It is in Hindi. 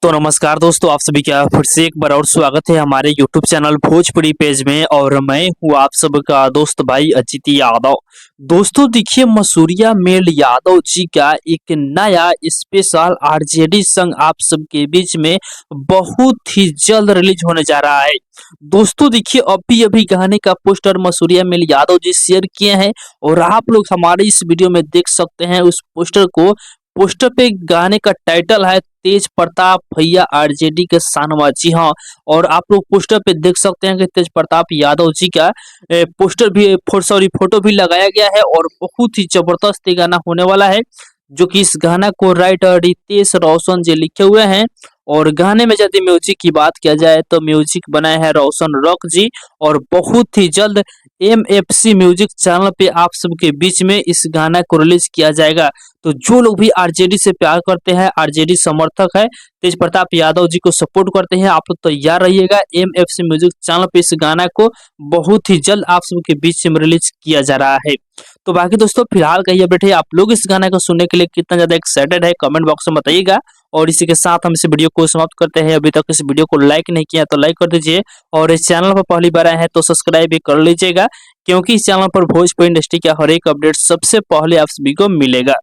तो नमस्कार दोस्तों, आप सभी का फिर से एक बार और स्वागत है हमारे YouTube चैनल भोजपुरी पेज में। और मैं हूँ आप सबका दोस्त भाई अजित यादव। दोस्तों देखिए, मसूरिया मेल यादव जी का एक नया स्पेशल आरजेडी सॉन्ग आप सबके बीच में बहुत ही जल्द रिलीज होने जा रहा है। दोस्तों देखिए, अभी अभी गाने का poster Masuriya mail Yadav ji share किए हैं और आप लोग हमारे इस वीडियो में देख सकते हैं उस पोस्टर को। पोस्टर पे गाने का टाइटल है तेज प्रताप भैया आरजेडी के सानवा। जी हाँ, और आप लोग पोस्टर पे देख सकते हैं कि तेज प्रताप यादव जी का पोस्टर भी फोटो भी लगाया गया है और बहुत ही जबरदस्त ये गाना होने वाला है। जो कि इस गाना को राइटर रितेश रोशन जी लिखे हुए हैं। और गाने में यदि म्यूजिक की बात किया जाए तो म्यूजिक बनाए हैं रोशन रॉक जी। और बहुत ही जल्द MFC म्यूजिक चैनल पे आप सबके बीच में इस गाना को रिलीज किया जाएगा। तो जो लोग भी आरजेडी से प्यार करते हैं, आरजेडी समर्थक है, तेज प्रताप यादव जी को सपोर्ट करते हैं, आप लोग तैयार रहिएगा। MFC म्यूजिक चैनल पे इस गाना को बहुत ही जल्द आप सबके बीच में रिलीज किया जा रहा है। तो बाकी दोस्तों फिलहाल कहिए बैठे आप लोग इस गाने को सुनने के लिए कितना ज्यादा एक्साइटेड है, कमेंट बॉक्स में बताइएगा। और इसी के साथ हम इस वीडियो को समाप्त करते हैं। अभी तक इस वीडियो को लाइक नहीं किया तो लाइक कर दीजिए और इस चैनल पर पहली बार आए हैं तो सब्सक्राइब भी कर लीजिएगा, क्योंकि इस चैनल पर भोजपुरी इंडस्ट्री का हर एक अपडेट सबसे पहले आप सभी को मिलेगा।